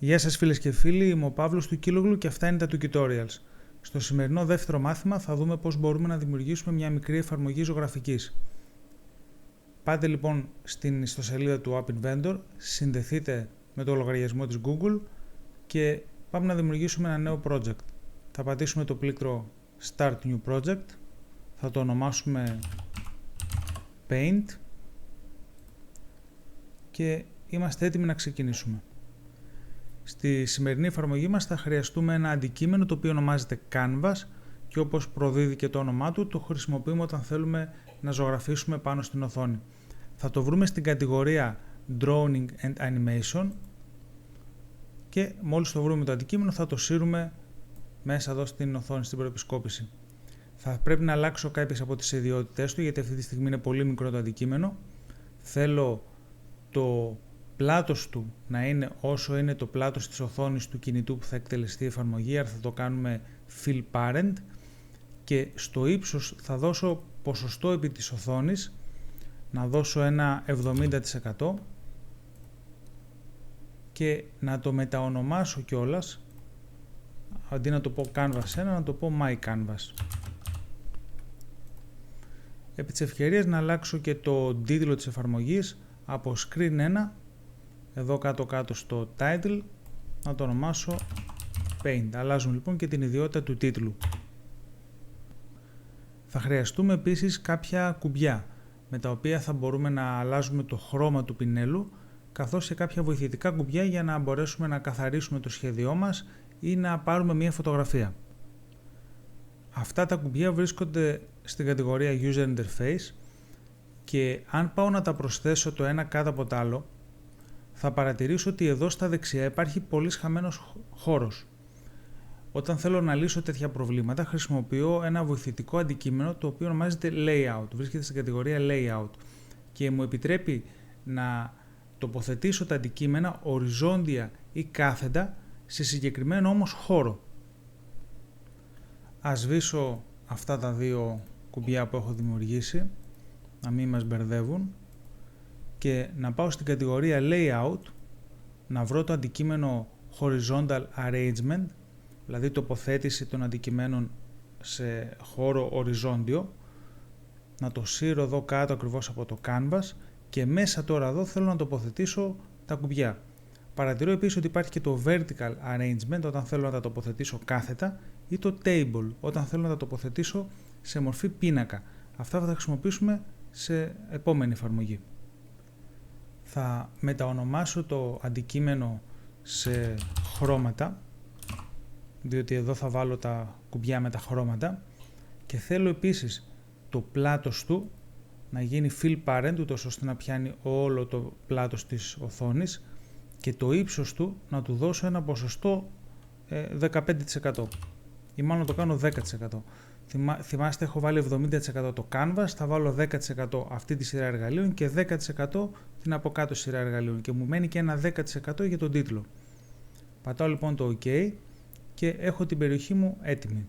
Γεια σας φίλες και φίλοι, είμαι ο Παύλος του Kiloglu και αυτά είναι τα tutorials. Στο σημερινό δεύτερο μάθημα θα δούμε πώς μπορούμε να δημιουργήσουμε μια μικρή εφαρμογή ζωγραφικής. Πάτε λοιπόν στην ιστοσελίδα του App Inventor, συνδεθείτε με το λογαριασμό της Google και πάμε να δημιουργήσουμε ένα νέο project. Θα πατήσουμε το πλήκτρο Start New Project, θα το ονομάσουμε Paint και είμαστε έτοιμοι να ξεκινήσουμε. Στη σημερινή εφαρμογή μας θα χρειαστούμε ένα αντικείμενο το οποίο ονομάζεται Canvas και όπως προδίδει και το όνομά του, το χρησιμοποιούμε όταν θέλουμε να ζωγραφίσουμε πάνω στην οθόνη. Θα το βρούμε στην κατηγορία Drawing and Animation και μόλις το βρούμε το αντικείμενο θα το σύρουμε μέσα εδώ στην οθόνη, στην προεπισκόπηση. Θα πρέπει να αλλάξω κάποιες από τις ιδιότητές του γιατί αυτή τη στιγμή είναι πολύ μικρό το αντικείμενο. Θέλω το πλάτος του να είναι όσο είναι το πλάτος της οθόνης του κινητού που θα εκτελεστεί η εφαρμογή, άρα θα το κάνουμε Fill Parent και στο ύψος θα δώσω ποσοστό επί της οθόνης, να δώσω ένα 70% και να το μεταονομάσω κιόλας, αντί να το πω Canvas 1 να το πω My Canvas. Επί της ευκαιρίας να αλλάξω και το τίτλο της εφαρμογής από Screen 1 εδώ κάτω στο title να το ονομάσω Paint. Αλλάζουμε λοιπόν και την ιδιότητα του τίτλου. Θα χρειαστούμε επίσης κάποια κουμπιά με τα οποία θα μπορούμε να αλλάζουμε το χρώμα του πινέλου καθώς και κάποια βοηθητικά κουμπιά για να μπορέσουμε να καθαρίσουμε το σχέδιό μας ή να πάρουμε μια φωτογραφία. Αυτά τα κουμπιά βρίσκονται στην κατηγορία User Interface και αν πάω να τα προσθέσω το ένα κάτω από το άλλο θα παρατηρήσω ότι εδώ στα δεξιά υπάρχει πολύς χαμένος χώρος. Όταν θέλω να λύσω τέτοια προβλήματα χρησιμοποιώ ένα βοηθητικό αντικείμενο το οποίο ονομάζεται Layout, βρίσκεται στην κατηγορία Layout και μου επιτρέπει να τοποθετήσω τα αντικείμενα οριζόντια ή κάθετα σε συγκεκριμένο όμως χώρο. Ας σβήσω αυτά τα δύο κουμπιά που έχω δημιουργήσει, να μην μας μπερδεύουν και να πάω στην κατηγορία Layout, να βρω το αντικείμενο Horizontal Arrangement, δηλαδή τοποθέτηση των αντικειμένων σε χώρο οριζόντιο, να το σύρω εδώ κάτω ακριβώς από το Canvas και μέσα τώρα εδώ θέλω να τοποθετήσω τα κουμπιά. Παρατηρώ επίσης ότι υπάρχει και το Vertical Arrangement όταν θέλω να τα τοποθετήσω κάθετα ή το Table όταν θέλω να τα τοποθετήσω σε μορφή πίνακα. Αυτά θα τα χρησιμοποιήσουμε σε επόμενη εφαρμογή. Θα μεταονομάσω το αντικείμενο σε χρώματα, διότι εδώ θα βάλω τα κουμπιά με τα χρώματα και θέλω επίσης το πλάτος του να γίνει Fill Parent, ούτως ώστε να πιάνει όλο το πλάτος της οθόνης και το ύψος του να του δώσω ένα ποσοστό 15% ή μάλλον το κάνω 10%. Θυμάστε έχω βάλει 70% το Canvas, θα βάλω 10% αυτή τη σειρά εργαλείων και 10% την από κάτω σειρά εργαλείων και μου μένει και ένα 10% για τον τίτλο. Πατάω λοιπόν το OK και έχω την περιοχή μου έτοιμη.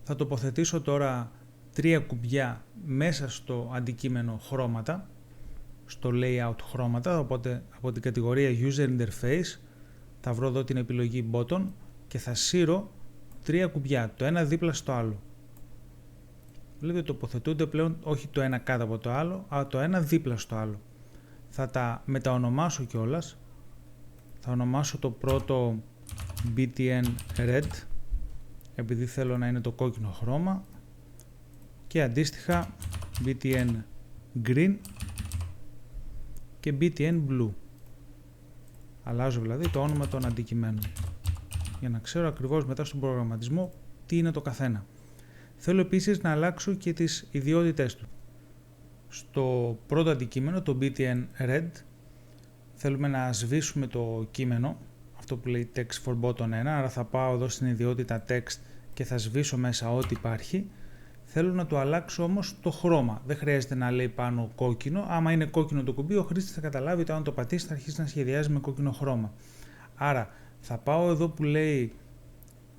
Θα τοποθετήσω τώρα 3 κουμπιά μέσα στο αντικείμενο χρώματα, στο Layout χρώματα, οπότε από την κατηγορία User Interface θα βρω εδώ την επιλογή Button και θα σύρω 3 κουμπιά, το ένα δίπλα στο άλλο. Βλέπετε τοποθετούνται πλέον όχι το ένα κάτω από το άλλο, αλλά το ένα δίπλα στο άλλο. Θα τα μεταονομάσω κιόλας. Θα ονομάσω το πρώτο BTN Red, επειδή θέλω να είναι το κόκκινο χρώμα, και αντίστοιχα BTN Green και BTN Blue. Αλλάζω δηλαδή το όνομα των αντικειμένων για να ξέρω ακριβώς μετά στον προγραμματισμό τι είναι το καθένα. Θέλω επίσης να αλλάξω και τις ιδιότητές του. Στο πρώτο αντικείμενο, το BTN Red, θέλουμε να σβήσουμε το κείμενο, αυτό που λέει Text for Button 1, άρα θα πάω εδώ στην ιδιότητα Text και θα σβήσω μέσα ό,τι υπάρχει. Θέλω να το αλλάξω όμως το χρώμα. Δεν χρειάζεται να λέει πάνω κόκκινο. Άμα είναι κόκκινο το κουμπί, ο χρήστης θα καταλάβει ότι αν το πατήσει θα αρχίσει να σχεδιάζει με κόκκινο χρώμα. Άρα θα πάω εδώ που λέει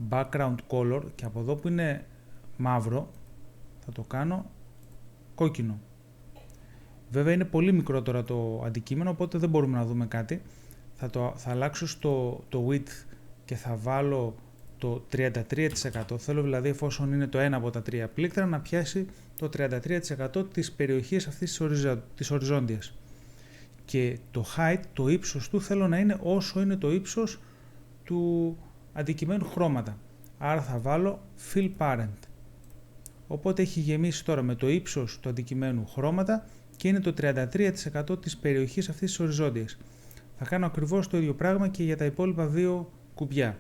Background Color και από εδώ που είναι μαύρο θα το κάνω κόκκινο. Βέβαια είναι πολύ μικρό τώρα το αντικείμενο, οπότε δεν μπορούμε να δούμε κάτι. θα αλλάξω το width και θα βάλω το 33%. Θέλω δηλαδή, εφόσον είναι το ένα από τα τρία πλήκτρα, να πιάσει το 33% της περιοχής αυτής της οριζόντιας. Και το height, το ύψος του, θέλω να είναι όσο είναι το ύψος του αντικειμένου χρώματα. Άρα θα βάλω fill parent. Οπότε έχει γεμίσει τώρα με το ύψος του αντικειμένου χρώματα και είναι το 33% της περιοχής αυτής της οριζόντιας. Θα κάνω ακριβώς το ίδιο πράγμα και για τα υπόλοιπα δύο κουμπιά.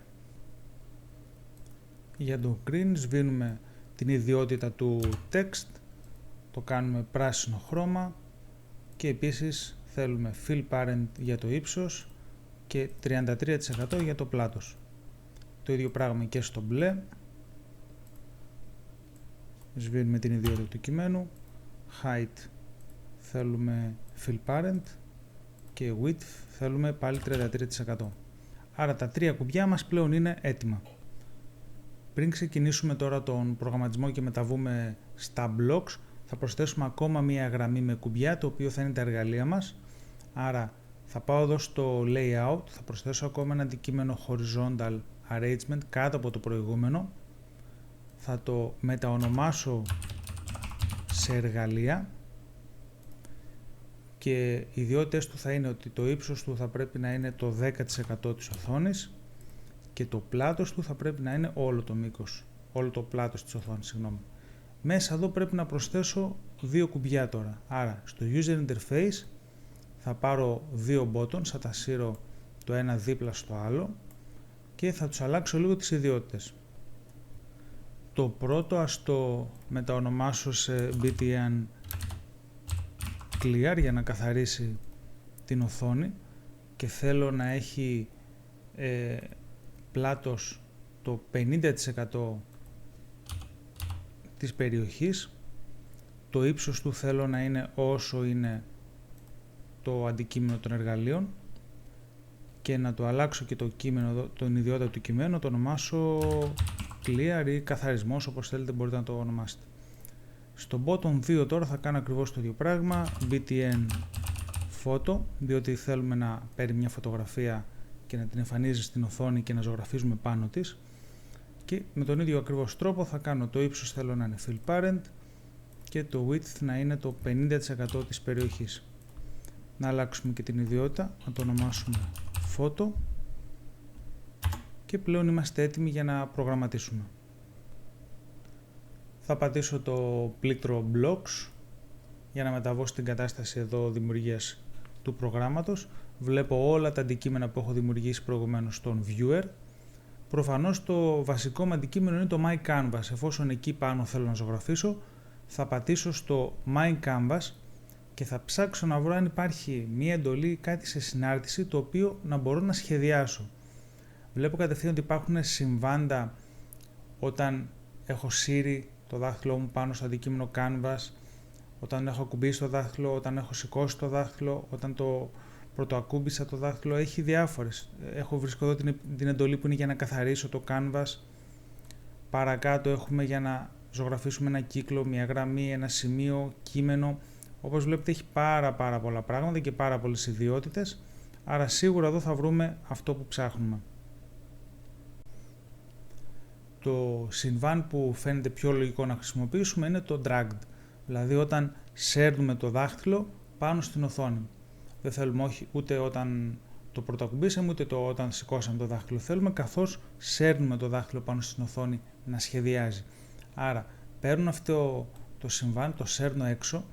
Για το green σβήνουμε την ιδιότητα του text, το κάνουμε πράσινο χρώμα και επίσης θέλουμε fill parent για το ύψος και 33% για το πλάτος. Το ίδιο πράγμα και στο μπλε. Σβήνουμε την ιδιότητα του κειμένου. Height θέλουμε fill parent και width θέλουμε πάλι 33%. Άρα τα τρία κουμπιά μας πλέον είναι έτοιμα. Πριν ξεκινήσουμε τώρα τον προγραμματισμό και μεταβούμε στα blocks, θα προσθέσουμε ακόμα μία γραμμή με κουμπιά, το οποίο θα είναι τα εργαλεία μας. Άρα θα πάω εδώ στο layout, θα προσθέσω ακόμα ένα αντικείμενο horizontal arrangement κάτω από το προηγούμενο. Θα το μεταονομάσω σε εργαλεία και οι ιδιότητες του θα είναι ότι το ύψος του θα πρέπει να είναι το 10% της οθόνης και το πλάτος του θα πρέπει να είναι όλο το μήκος, όλο το πλάτος της οθόνης, συγγνώμη. Μέσα εδώ πρέπει να προσθέσω δύο κουμπιά τώρα. Άρα στο user interface θα πάρω δύο buttons, θα τα σύρω το ένα δίπλα στο άλλο και θα τους αλλάξω λίγο τις ιδιότητες. Το πρώτο ας το μεταονομάσω σε btn clear για να καθαρίσει την οθόνη και θέλω να έχει πλάτος το 50% της περιοχής. Το ύψος του θέλω να είναι όσο είναι το αντικείμενο των εργαλείων και να το αλλάξω και το κείμενο, τον ιδιότητα του κειμένου, το ονομάσω clear ή καθαρισμός, όπως θέλετε μπορείτε να το ονομάσετε. Στο bottom 2 τώρα θα κάνω ακριβώς το ίδιο πράγμα, btn photo, διότι θέλουμε να παίρνει μια φωτογραφία και να την εμφανίζει στην οθόνη και να ζωγραφίζουμε πάνω της. Και με τον ίδιο ακριβώς τρόπο θα κάνω το ύψος, θέλω να είναι fill parent και το width να είναι το 50% της περιοχής. Να αλλάξουμε και την ιδιότητα, να το ονομάσουμε photo και πλέον είμαστε έτοιμοι για να προγραμματίσουμε. Θα πατήσω το πλήκτρο blocks για να μεταβώ στην κατάσταση εδώ δημιουργίας του προγράμματος. Βλέπω όλα τα αντικείμενα που έχω δημιουργήσει προηγουμένως στον viewer. Προφανώς το βασικό μου αντικείμενο είναι το My Canvas. Εφόσον εκεί πάνω θέλω να ζωγραφίσω, θα πατήσω στο My Canvas και θα ψάξω να βρω αν υπάρχει μία εντολή, κάτι σε συνάρτηση, το οποίο να μπορώ να σχεδιάσω. Βλέπω κατευθείαν ότι υπάρχουν συμβάντα όταν έχω σύρει το δάχτυλό μου πάνω στο αντικείμενο Canvas, όταν έχω ακουμπήσει το δάχτυλο, όταν έχω σηκώσει το δάχτυλο, όταν το πρωτοακούμπησα το δάχτυλο, έχει διάφορες. Βρίσκω εδώ την εντολή που είναι για να καθαρίσω το Canvas. Παρακάτω έχουμε για να ζωγραφίσουμε ένα κύκλο, μια γραμμή, ένα σημείο, κείμενο. Όπως βλέπετε έχει πάρα πολλά πράγματα και πάρα πολλές ιδιότητες, άρα σίγουρα εδώ θα βρούμε αυτό που ψάχνουμε. Το συμβάν που φαίνεται πιο λογικό να χρησιμοποιήσουμε είναι το dragged, δηλαδή όταν σέρνουμε το δάχτυλο πάνω στην οθόνη. Δεν θέλουμε ούτε όταν το πρωτοακουμπήσαμε ούτε όταν σηκώσαμε το δάχτυλο. Θέλουμε καθώς σέρνουμε το δάχτυλο πάνω στην οθόνη να σχεδιάζει. Άρα παίρνω αυτό το συμβάν, το σέρνω έξω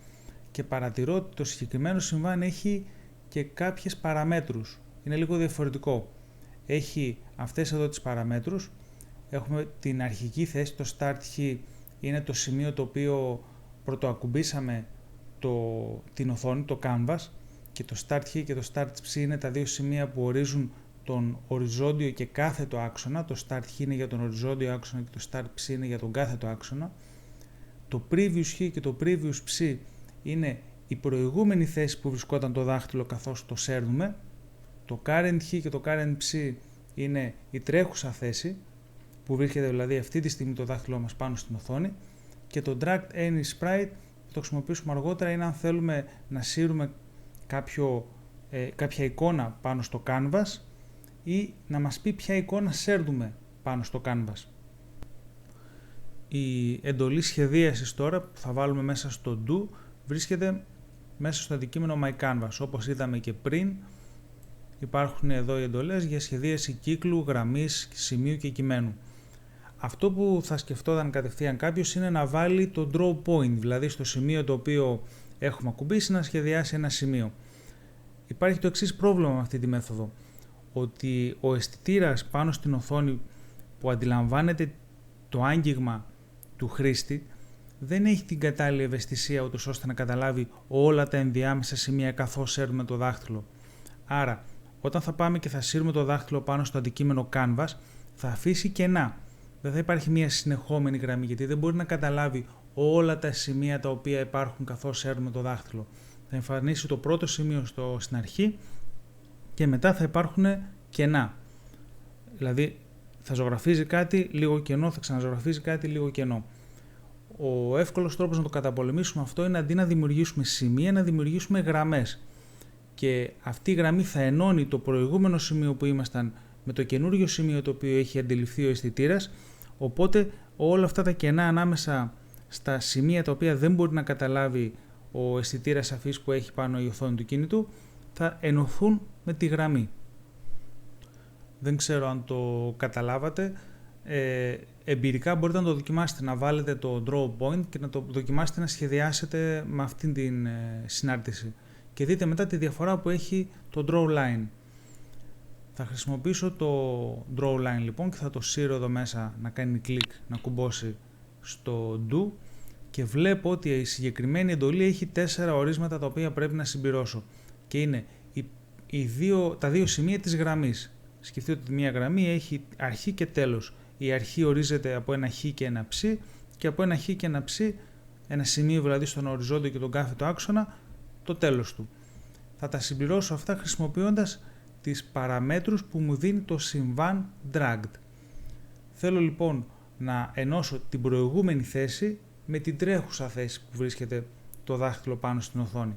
και παρατηρώ ότι το συγκεκριμένο συμβάν έχει και κάποιες παραμέτρους. Είναι λίγο διαφορετικό. Έχει αυτές εδώ τις παραμέτρους. Έχουμε την αρχική θέση, το start key είναι το σημείο το οποίο πρωτοακουμπήσαμε την οθόνη, το canvas, και το start key και το start ψ είναι τα δύο σημεία που ορίζουν τον οριζόντιο και κάθετο άξονα. Το start key είναι για τον οριζόντιο άξονα και το start ψ είναι για τον κάθετο άξονα. Το previous key και το previous ψ είναι η προηγούμενη θέση που βρισκόταν το δάχτυλο καθώς το σέρνουμε. Το current key και το current ψ είναι η τρέχουσα θέση που βρίσκεται δηλαδή αυτή τη στιγμή το δάχτυλό μας πάνω στην οθόνη, και το dragged any sprite θα το χρησιμοποιήσουμε αργότερα, είναι αν θέλουμε να σύρουμε κάποιο κάποια εικόνα πάνω στο canvas ή να μας πει ποια εικόνα σέρνουμε πάνω στο canvas. Η εντολή σχεδίασης τώρα που θα βάλουμε μέσα στο do βρίσκεται μέσα στο αντικείμενο myCanvas. Όπως είδαμε και πριν, υπάρχουν εδώ οι εντολές για σχεδίαση κύκλου, γραμμής, σημείου και κειμένου. Αυτό που θα σκεφτόταν κατευθείαν κάποιος είναι να βάλει το draw point, δηλαδή στο σημείο το οποίο έχουμε ακουμπήσει να σχεδιάσει ένα σημείο. Υπάρχει το εξής πρόβλημα με αυτή τη μέθοδο, ότι ο αισθητήρας πάνω στην οθόνη που αντιλαμβάνεται το άγγιγμα του χρήστη δεν έχει την κατάλληλη ευαισθησία ούτως ώστε να καταλάβει όλα τα ενδιάμεσα σημεία καθώς σέρνουμε το δάχτυλο. Άρα, όταν θα πάμε και θα σύρουμε το δάχτυλο πάνω στο αντικείμενο canvas, θα αφήσει κενά. Δεν θα υπάρχει μια συνεχόμενη γραμμή, γιατί δεν μπορεί να καταλάβει όλα τα σημεία τα οποία υπάρχουν καθώς σέρνουμε το δάχτυλο. Θα εμφανίσει το πρώτο σημείο στην αρχή και μετά θα υπάρχουν κενά. Δηλαδή, θα ζωγραφίζει κάτι, λίγο κενό, θα ξαναζωγραφίζει κάτι, λίγο κενό. Ο εύκολος τρόπος να το καταπολεμήσουμε αυτό είναι αντί να δημιουργήσουμε σημεία, να δημιουργήσουμε γραμμές. Και αυτή η γραμμή θα ενώνει το προηγούμενο σημείο που ήμασταν με το καινούριο σημείο το οποίο έχει αντιληφθεί ο αισθητήρας, οπότε όλα αυτά τα κενά ανάμεσα στα σημεία τα οποία δεν μπορεί να καταλάβει ο αισθητήρας αφής που έχει πάνω η οθόνη του κινητού θα ενωθούν με τη γραμμή. Δεν ξέρω αν το καταλάβατε. Εμπειρικά μπορείτε να το δοκιμάσετε, να βάλετε το draw point και να το δοκιμάσετε να σχεδιάσετε με αυτήν την συνάρτηση και δείτε μετά τη διαφορά που έχει το draw line. Θα χρησιμοποιήσω το draw line λοιπόν και θα το σύρω εδώ μέσα να κάνει κλικ, να κουμπώσει στο do και βλέπω ότι η συγκεκριμένη εντολή έχει 4 ορίσματα τα οποία πρέπει να συμπληρώσω και είναι τα δύο σημεία της γραμμής. Σκεφτείτε ότι μια γραμμή έχει αρχή και τέλος. Η αρχή ορίζεται από ένα χ και ένα ψ και από ένα χ και ένα ψ, ένα σημείο δηλαδή στον οριζόντιο και τον κάθετο άξονα, το τέλος του. Θα τα συμπληρώσω αυτά χρησιμοποιώντας τις παραμέτρους που μου δίνει το συμβάν dragged. Θέλω λοιπόν να ενώσω την προηγούμενη θέση με την τρέχουσα θέση που βρίσκεται το δάχτυλο πάνω στην οθόνη.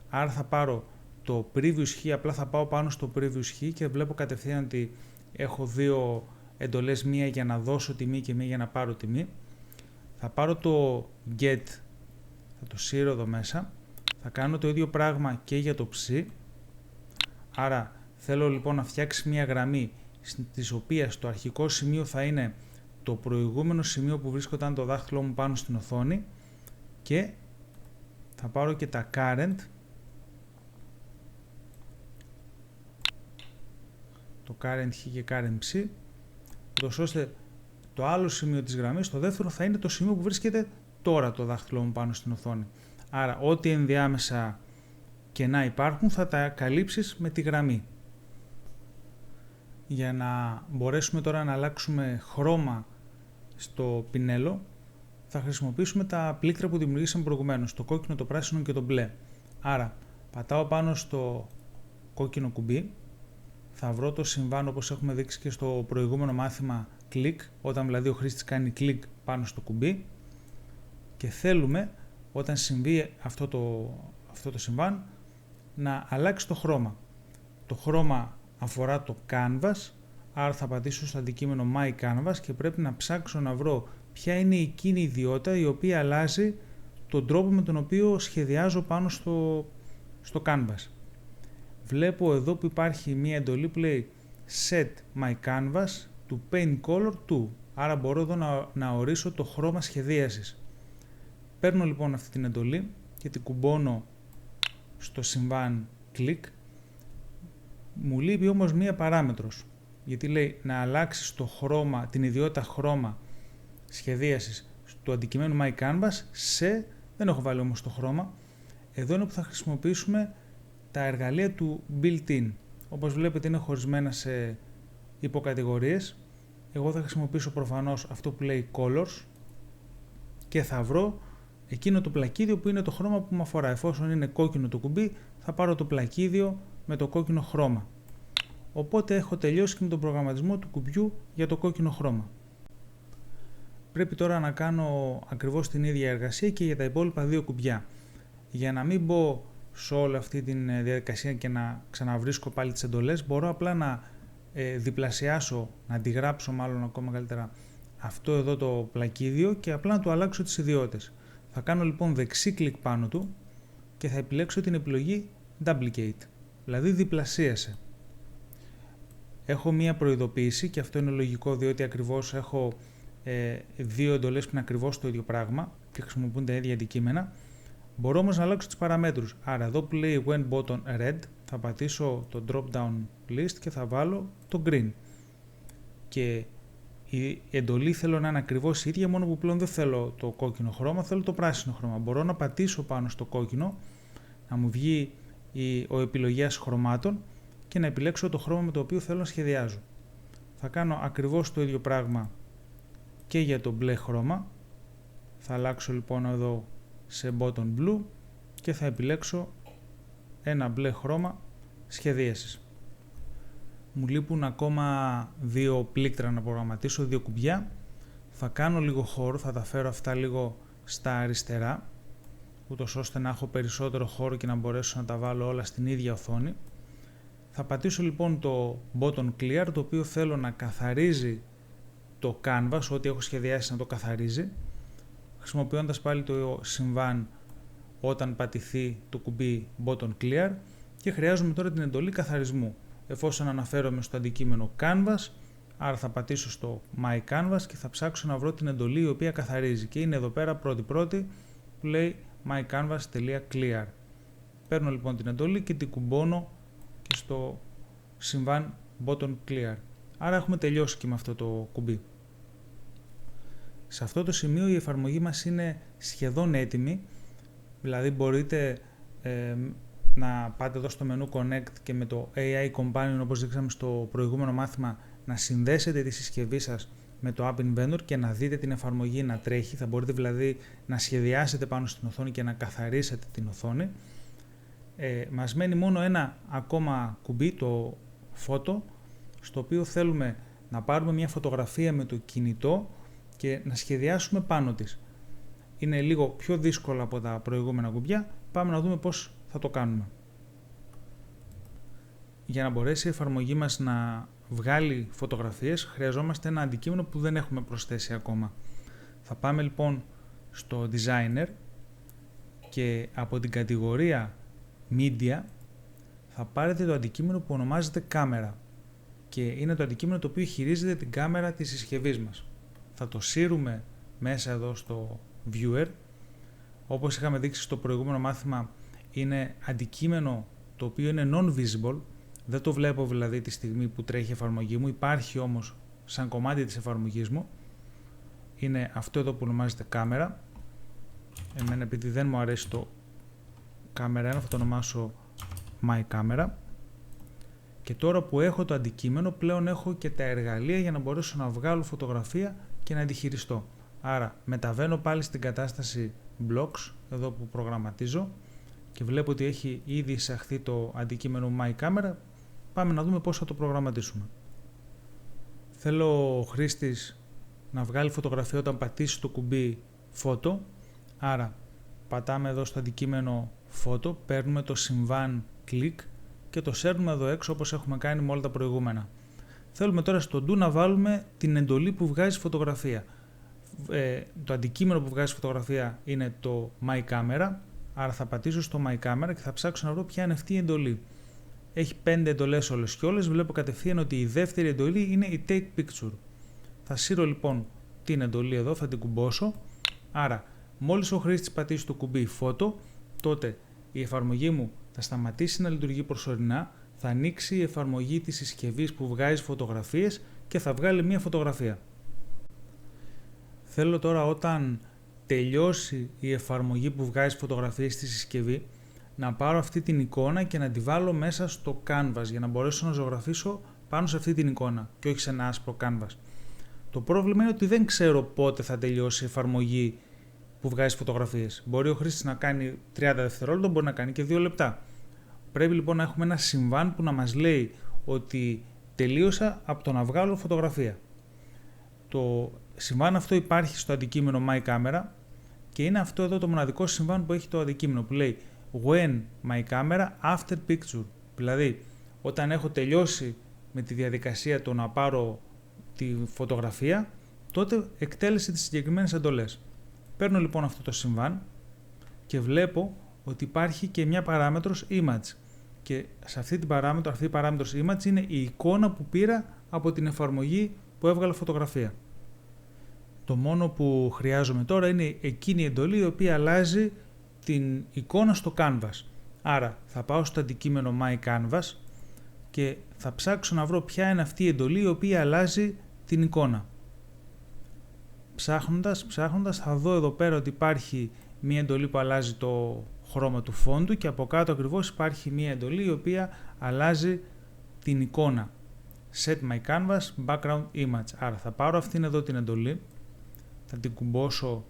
Άρα θα πάρω το previous χ, απλά θα πάω πάνω στο previous χ και βλέπω κατευθείαν ότι έχω δύο εντολές, μία για να δώσω τιμή και μία για να πάρω τιμή. Θα πάρω το get, θα το σύρω εδώ μέσα, θα κάνω το ίδιο πράγμα και για το ψ. Άρα θέλω λοιπόν να φτιάξει μία γραμμή της οποίας το αρχικό σημείο θα είναι το προηγούμενο σημείο που βρίσκονταν το δάχτυλό μου πάνω στην οθόνη και θα πάρω και τα current, το current χ και current ψ, ώστε το άλλο σημείο της γραμμής, το δεύτερο, θα είναι το σημείο που βρίσκεται τώρα το δάχτυλό μου πάνω στην οθόνη. Άρα ό,τι ενδιάμεσα κενά υπάρχουν θα τα καλύψεις με τη γραμμή. Για να μπορέσουμε τώρα να αλλάξουμε χρώμα στο πινέλο θα χρησιμοποιήσουμε τα πλήκτρα που δημιουργήσαμε προηγουμένως, το κόκκινο, το πράσινο και το μπλε. Άρα πατάω πάνω στο κόκκινο κουμπί, θα βρω το συμβάν όπως έχουμε δείξει και στο προηγούμενο μάθημα κλικ, όταν δηλαδή ο χρήστης κάνει κλικ πάνω στο κουμπί και θέλουμε όταν συμβεί αυτό το συμβάν να αλλάξει το χρώμα. Το χρώμα αφορά το canvas, άρα θα πατήσω στο αντικείμενο My Canvas και πρέπει να ψάξω να βρω ποια είναι εκείνη η ιδιότητα η οποία αλλάζει τον τρόπο με τον οποίο σχεδιάζω πάνω στο canvas. Βλέπω εδώ που υπάρχει μία εντολή που λέει Set My Canvas to Paint Color to, άρα μπορώ εδώ να ορίσω το χρώμα σχεδίασης. Παίρνω λοιπόν αυτή την εντολή και την κουμπώνω στο συμβάν click. Μου λείπει όμως μία παράμετρος, γιατί λέει να αλλάξεις το χρώμα, την ιδιότητα χρώμα σχεδίασης του αντικειμένου My Canvas σε, δεν έχω βάλει όμως το χρώμα, εδώ είναι που θα χρησιμοποιήσουμε τα εργαλεία του built-in. Όπως βλέπετε είναι χωρισμένα σε υποκατηγορίες. Εγώ θα χρησιμοποιήσω προφανώς αυτό που λέει colors και θα βρω εκείνο το πλακίδιο που είναι το χρώμα που με αφορά. Εφόσον είναι κόκκινο το κουμπί, θα πάρω το πλακίδιο με το κόκκινο χρώμα. Οπότε έχω τελειώσει και με τον προγραμματισμό του κουμπιού για το κόκκινο χρώμα. Πρέπει τώρα να κάνω ακριβώς την ίδια εργασία και για τα υπόλοιπα δύο κουμπιά. Για να μην μπω σε όλη αυτή τη διαδικασία και να ξαναβρίσκω πάλι τις εντολές, μπορώ απλά να διπλασιάσω, να αντιγράψω μάλλον ακόμα καλύτερα αυτό εδώ το πλακίδιο και απλά να του αλλάξω τις ιδιότητες. Θα κάνω λοιπόν δεξί κλικ πάνω του και θα επιλέξω την επιλογή Duplicate, δηλαδή διπλασίασε. Έχω μία προειδοποίηση και αυτό είναι λογικό διότι ακριβώς έχω δύο εντολές που είναι ακριβώς το ίδιο πράγμα και χρησιμοποιούν τα ίδια αντικείμενα. Μπορώ όμως να αλλάξω τις παραμέτρους. Άρα εδώ που λέει When Button Red θα πατήσω το drop down list και θα βάλω το green. Και η εντολή θέλω να είναι ακριβώς η ίδια, μόνο που πλέον δεν θέλω το κόκκινο χρώμα, θέλω το πράσινο χρώμα. Μπορώ να πατήσω πάνω στο κόκκινο, να μου βγει ο επιλογέας χρωμάτων και να επιλέξω το χρώμα με το οποίο θέλω να σχεδιάζω. Θα κάνω ακριβώς το ίδιο πράγμα και για το μπλε χρώμα. Θα αλλάξω λοιπόν εδώ σε button blue και θα επιλέξω ένα μπλε χρώμα σχεδίασης. Μου λείπουν ακόμα δύο πλήκτρα να προγραμματίσω, δύο κουμπιά. Θα κάνω λίγο χώρο, θα τα φέρω αυτά λίγο στα αριστερά, ούτως ώστε να έχω περισσότερο χώρο και να μπορέσω να τα βάλω όλα στην ίδια οθόνη. Θα πατήσω λοιπόν το button clear, το οποίο θέλω να καθαρίζει το canvas, ό,τι έχω σχεδιάσει να το καθαρίζει, χρησιμοποιώντας πάλι το συμβάν όταν πατηθεί το κουμπί button clear, και χρειάζομαι τώρα την εντολή καθαρισμού. Εφόσον αναφέρομαι στο αντικείμενο canvas, άρα θα πατήσω στο my canvas και θα ψάξω να βρω την εντολή η οποία καθαρίζει, και είναι εδώ πέρα πρώτη που λέει mycanvas.clear. Παίρνω λοιπόν την εντολή και την κουμπώνω και στο συμβάν button clear. Άρα έχουμε τελειώσει και με αυτό το κουμπί. Σε αυτό το σημείο η εφαρμογή μας είναι σχεδόν έτοιμη, δηλαδή μπορείτε να πάτε εδώ στο μενού Connect και με το AI Companion, όπως δείξαμε στο προηγούμενο μάθημα, να συνδέσετε τη συσκευή σας με το App Inventor και να δείτε την εφαρμογή να τρέχει. Θα μπορείτε δηλαδή να σχεδιάσετε πάνω στην οθόνη και να καθαρίσετε την οθόνη. Μας μένει μόνο ένα ακόμα κουμπί, το Photo, στο οποίο θέλουμε να πάρουμε μια φωτογραφία με το κινητό και να σχεδιάσουμε πάνω της. Είναι λίγο πιο δύσκολο από τα προηγούμενα κουμπιά. Πάμε να δούμε πώς θα το κάνουμε. Για να μπορέσει η εφαρμογή μας να βγάλει φωτογραφίες, χρειαζόμαστε ένα αντικείμενο που δεν έχουμε προσθέσει ακόμα. Θα πάμε λοιπόν στο Designer και από την κατηγορία Media θα πάρετε το αντικείμενο που ονομάζεται κάμερα και είναι το αντικείμενο το οποίο χειρίζεται την κάμερα της συσκευής μας. Θα το σύρουμε μέσα εδώ στο Viewer. Όπως είχαμε δείξει στο προηγούμενο μάθημα, είναι αντικείμενο το οποίο είναι non-visible, δεν το βλέπω δηλαδή τη στιγμή που τρέχει η εφαρμογή μου, υπάρχει όμως σαν κομμάτι της εφαρμογής μου. Είναι αυτό εδώ που ονομάζεται κάμερα. Εμένα επειδή δεν μου αρέσει το κάμερα 1 θα το ονομάσω My Camera. Και τώρα που έχω το αντικείμενο, πλέον έχω και τα εργαλεία για να μπορέσω να βγάλω φωτογραφία και να τη χειριστώ. Άρα μεταβαίνω πάλι στην κατάσταση Blocks, εδώ που προγραμματίζω, και βλέπω ότι έχει ήδη εισαχθεί το αντικείμενο My Camera. Πάμε να δούμε πώς θα το προγραμματίσουμε. Θέλω ο χρήστης να βγάλει φωτογραφία όταν πατήσει το κουμπί Photo. Άρα πατάμε εδώ στο αντικείμενο Photo, παίρνουμε το συμβάν Click και το σέρνουμε εδώ έξω όπως έχουμε κάνει με όλα τα προηγούμενα. Θέλουμε τώρα στο Do να βάλουμε την εντολή που βγάζει φωτογραφία. Το αντικείμενο που βγάζει φωτογραφία είναι το My Camera, άρα θα πατήσω στο My Camera και θα ψάξω να βρω ποια είναι αυτή η εντολή. Έχει 5 εντολές όλες και όλες, βλέπω κατευθείαν ότι η δεύτερη εντολή είναι η Take Picture. Θα σύρω λοιπόν την εντολή εδώ, θα την κουμπώσω, άρα μόλις ο χρήστης πατήσει το κουμπί Photo, τότε η εφαρμογή μου θα σταματήσει να λειτουργεί προσωρινά, θα ανοίξει η εφαρμογή της συσκευής που βγάζει φωτογραφίες και θα βγάλει μία φωτογραφία. Θέλω τώρα όταν τελειώσει η εφαρμογή που βγάζει φωτογραφίες στη συσκευή να πάρω αυτή την εικόνα και να τη βάλω μέσα στο canvas για να μπορέσω να ζωγραφίσω πάνω σε αυτή την εικόνα και όχι σε ένα άσπρο canvas. Το πρόβλημα είναι ότι δεν ξέρω πότε θα τελειώσει η εφαρμογή που βγάζει φωτογραφίες. Μπορεί ο χρήστης να κάνει 30 δευτερόλεπτα, μπορεί να κάνει και 2 λεπτά. Πρέπει λοιπόν να έχουμε ένα συμβάν που να μας λέει ότι τελείωσα από το να βγάλω φωτογραφία. Το συμβάν αυτό υπάρχει στο αντικείμενο My Camera και είναι αυτό εδώ το μοναδικό συμβάν που έχει το αντικείμενο που λέει when my camera after picture. Δηλαδή, όταν έχω τελειώσει με τη διαδικασία το να πάρω τη φωτογραφία, τότε εκτέλεσε τις συγκεκριμένες εντολές. Παίρνω λοιπόν αυτό το συμβάν και βλέπω ότι υπάρχει και μια παράμετρος image. Και σε αυτή η παράμετρος image είναι η εικόνα που πήρα από την εφαρμογή που έβγαλα φωτογραφία. Το μόνο που χρειάζομαι τώρα είναι εκείνη η εντολή η οποία αλλάζει την εικόνα στο canvas. Άρα θα πάω στο αντικείμενο My Canvas και θα ψάξω να βρω ποια είναι αυτή η εντολή η οποία αλλάζει την εικόνα. Ψάχνοντας θα δω εδώ πέρα ότι υπάρχει μία εντολή που αλλάζει το χρώμα του φόντου και από κάτω ακριβώς υπάρχει μία εντολή η οποία αλλάζει την εικόνα. Set my canvas background image. Άρα θα πάρω αυτήν εδώ την εντολή, θα την κουμπώσω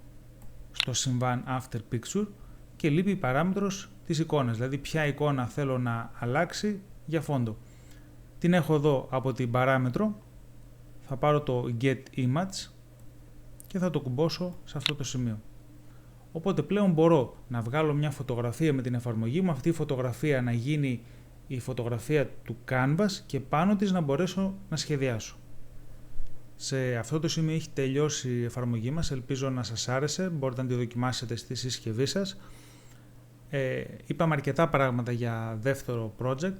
στο συμβάν after picture και λείπει η παράμετρος της εικόνας, δηλαδή ποια εικόνα θέλω να αλλάξει για φόντο. Την έχω εδώ από την παράμετρο, θα πάρω το get image και θα το κουμπώσω σε αυτό το σημείο. Οπότε πλέον μπορώ να βγάλω μια φωτογραφία με την εφαρμογή μου, αυτή η φωτογραφία να γίνει η φωτογραφία του canvas και πάνω της να μπορέσω να σχεδιάσω. Σε αυτό το σημείο έχει τελειώσει η εφαρμογή μας, ελπίζω να σας άρεσε, μπορείτε να τη δοκιμάσετε στη συσκευή σας. Είπαμε αρκετά πράγματα για δεύτερο project.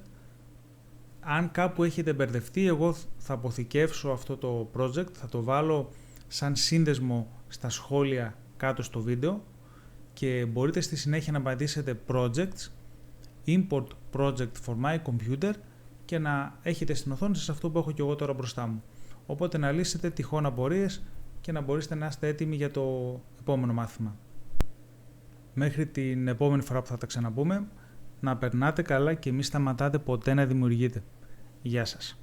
Αν κάπου έχετε μπερδευτεί, εγώ θα αποθηκεύσω αυτό το project, θα το βάλω σαν σύνδεσμο στα σχόλια κάτω στο βίντεο και μπορείτε στη συνέχεια να πατήσετε projects, import project for my computer και να έχετε στην οθόνη σας αυτό που έχω και εγώ τώρα μπροστά μου. Οπότε να λύσετε τυχόν απορίες και να μπορείτε να είστε έτοιμοι για το επόμενο μάθημα. Μέχρι την επόμενη φορά που θα τα ξαναπούμε, να περνάτε καλά και μη σταματάτε ποτέ να δημιουργείτε. Γεια σας.